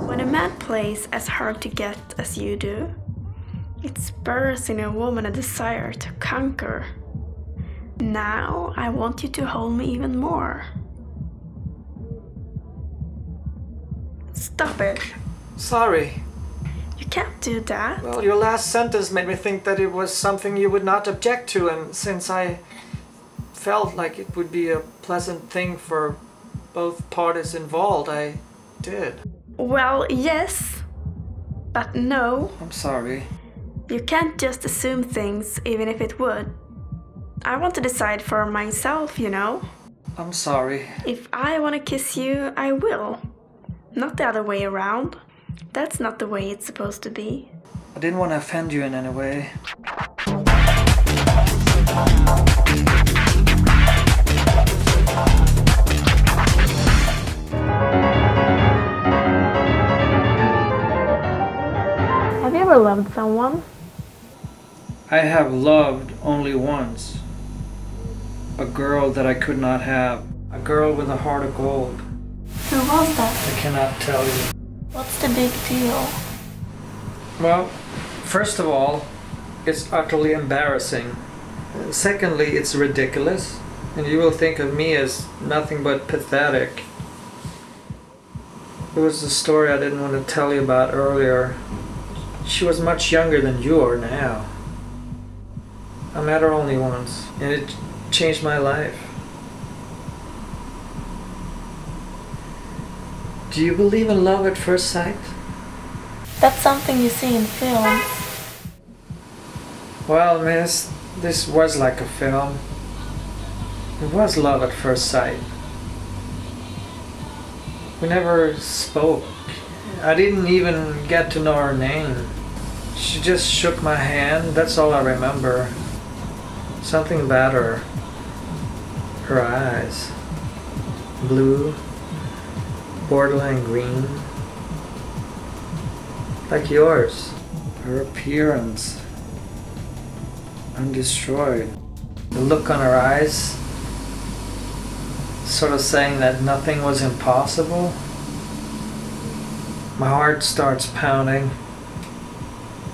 When a man plays as hard to get as you do, it spurs in a woman a desire to conquer. Now I want you to hold me even more. Stop it. Sorry. You can't do that. Well, your last sentence made me think that it was something you would not object to, and since I felt like it would be a pleasant thing for both parties involved, I did. Well, yes, but no. I'm sorry. You can't just assume things even if it would. I want to decide for myself, you know. I'm sorry. If I want to kiss you, I will. Not the other way around. That's not the way it's supposed to be. I didn't want to offend you in any way. Have you ever loved someone? I have loved only once. A girl that I could not have. A girl with a heart of gold. Who was that? I cannot tell you. What's the big deal? Well, first of all, it's utterly embarrassing. Secondly, it's ridiculous. And you will think of me as nothing but pathetic. It was a story I didn't want to tell you about earlier. She was much younger than you are now. I met her only once, and it changed my life. Do you believe in love at first sight? That's something you see in films. Well, miss, this was like a film. It was love at first sight. We never spoke. I didn't even get to know her name. She just shook my hand, that's all I remember. Something about her. Her eyes. Blue. Borderline green. Like yours. Her appearance. Undestroyed. The look on her eyes. Sort of saying that nothing was impossible. My heart starts pounding.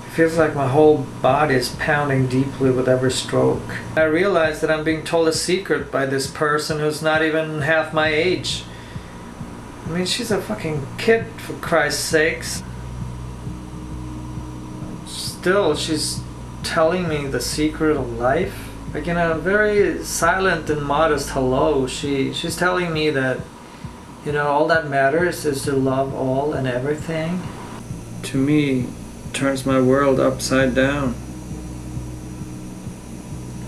It feels like my whole body is pounding deeply with every stroke. I realize that I'm being told a secret by this person who's not even half my age. I mean, she's a fucking kid, for Christ's sakes. Still, she's telling me the secret of life. Like in a very silent and modest hello, she's telling me that, you know, all that matters is to love all and everything. To me, turns my world upside down.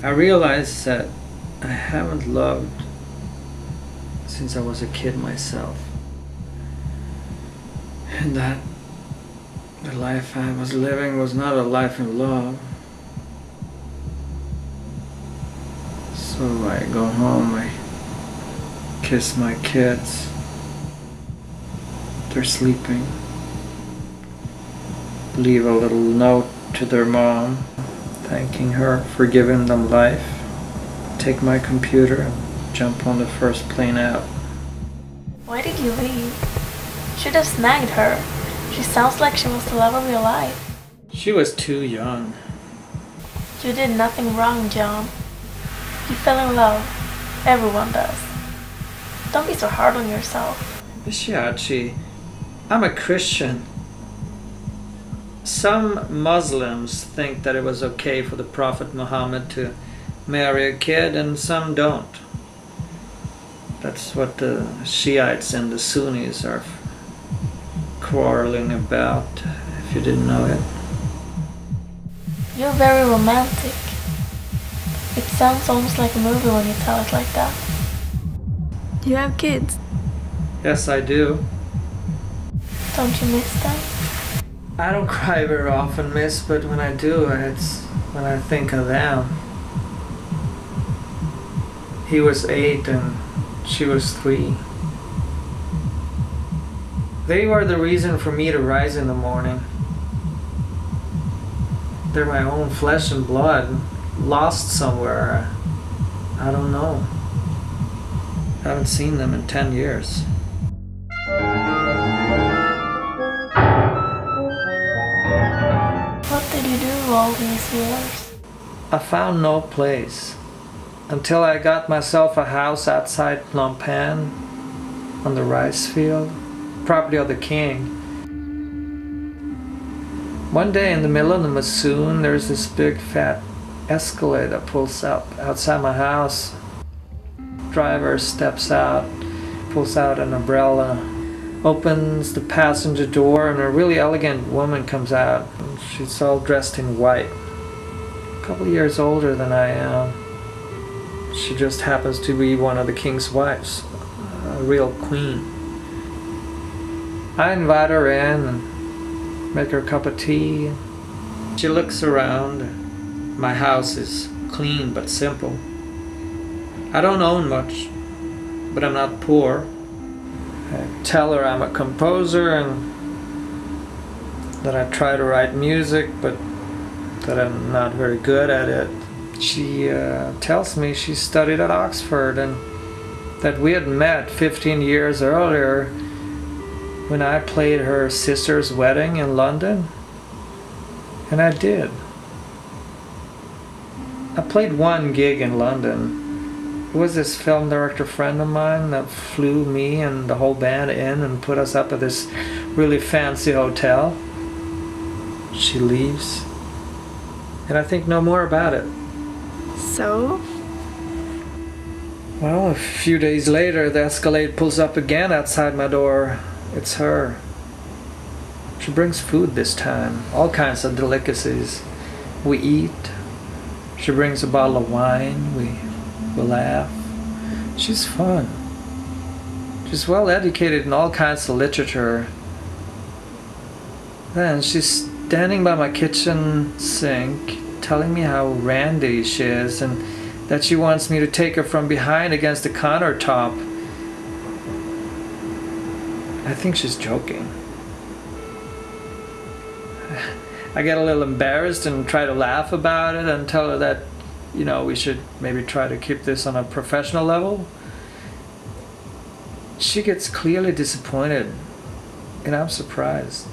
I realize that I haven't loved since I was a kid myself. And that the life I was living was not a life in love. So I go home, I kiss my kids. They're sleeping. Leave a little note to their mom, thanking her for giving them life. Take my computer and jump on the first plane out. Why did you leave? Should have snagged her. She sounds like she was the love of your life. She was too young. You did nothing wrong, John. You fell in love. Everyone does. Don't be so hard on yourself. Bishachi, I'm a Christian. Some Muslims think that it was okay for the Prophet Muhammad to marry a kid, and some don't. That's what the Shiites and the Sunnis are quarreling about, if you didn't know it. You're very romantic. It sounds almost like a movie when you tell it like that. You have kids? Yes, I do. Don't you miss them? I don't cry very often, miss, but when I do, it's when I think of them. He was 8 and she was 3. They were the reason for me to rise in the morning. They're my own flesh and blood, lost somewhere. I don't know. I haven't seen them in 10 years. What did you do all these years? I found no place until I got myself a house outside Phnom Penh on the rice field, property of the king. One day in the middle of the monsoon, there's this big fat Escalade that pulls up outside my house. Driver steps out, pulls out an umbrella, opens the passenger door, and a really elegant woman comes out. She's all dressed in white. A couple of years older than I am. She just happens to be one of the king's wives, a real queen. I invite her in and make her a cup of tea. She looks around. My house is clean but simple. I don't own much, but I'm not poor. I tell her I'm a composer and that I try to write music, but that I'm not very good at it. She tells me she studied at Oxford and that we had met 15 years earlier when I played her sister's wedding in London. And I did. I played one gig in London. It was this film director friend of mine that flew me and the whole band in and put us up at this really fancy hotel. She leaves, and I think no more about it. So? Well, a few days later, the Escalade pulls up again outside my door. It's her. She brings food this time, all kinds of delicacies. We eat. She brings a bottle of wine. We laugh. She's fun. She's well educated in all kinds of literature. Then she's standing by my kitchen sink, telling me how randy she is and that she wants me to take her from behind against the countertop. I think she's joking. I get a little embarrassed and try to laugh about it and tell her that, you know, we should maybe try to keep this on a professional level. She gets clearly disappointed, and I'm surprised.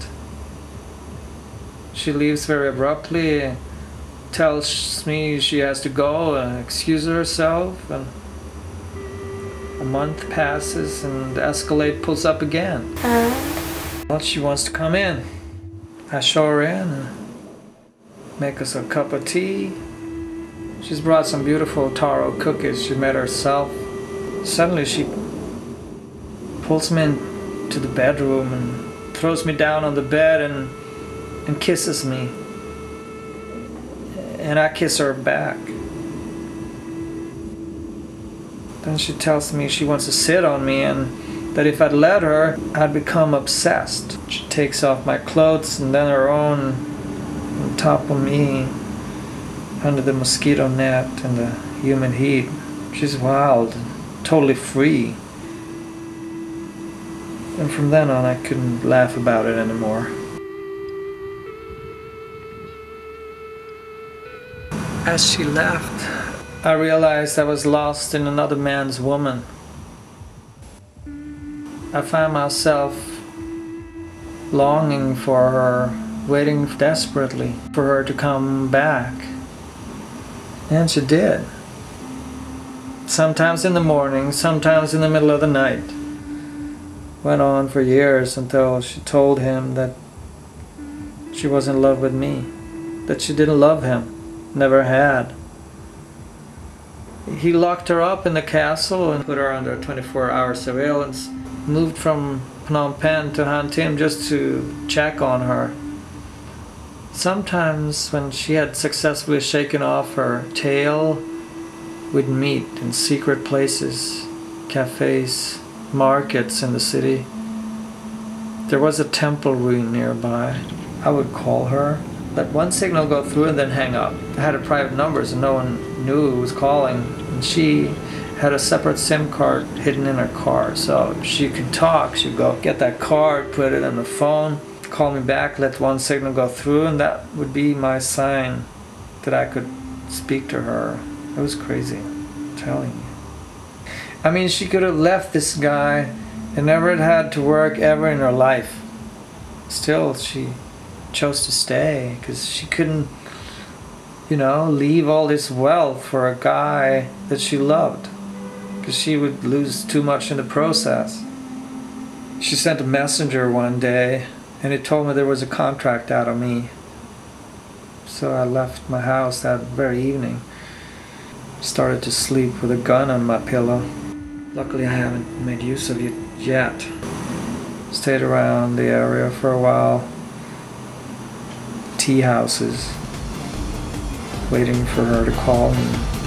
She leaves very abruptly, tells me she has to go and excuse herself, and a month passes and the Escalade pulls up again. Well, she wants to come in. I show her in and make us a cup of tea. She's brought some beautiful taro cookies she made herself. Suddenly she pulls me into the bedroom and throws me down on the bed and kisses me. And I kiss her back. Then she tells me she wants to sit on me and that if I'd let her, I'd become obsessed. She takes off my clothes and then her own on top of me under the mosquito net and the humid heat. She's wild, totally free. And from then on, I couldn't laugh about it anymore. As she left, I realized I was lost in another man's woman. I found myself longing for her, waiting desperately for her to come back. And she did. Sometimes in the morning, sometimes in the middle of the night. Went on for years until she told him that she was in love with me, that she didn't love him, never had. He locked her up in the castle and put her under 24-hour surveillance, moved from Phnom Penh to Han Thiem just to check on her. Sometimes when she had successfully shaken off her tail, we'd meet in secret places, cafes, markets in the city. There was a temple ruin nearby. I would call her, let one signal go through and then hang up. I had a private number so no one knew who was calling. And she had a separate SIM card hidden in her car, so if she could talk, she'd go get that card, put it on the phone, call me back, let one signal go through, and that would be my sign that I could speak to her. It was crazy, I'm telling you. I mean, she could have left this guy and never had to work ever in her life. Still, she chose to stay because she couldn't, you know, leave all this wealth for a guy that she loved, because she would lose too much in the process. She sent a messenger one day and it told me there was a contract out of me. So I left my house that very evening. Started to sleep with a gun on my pillow. Luckily I haven't made use of it yet. Stayed around the area for a while. Tea houses, waiting for her to call me.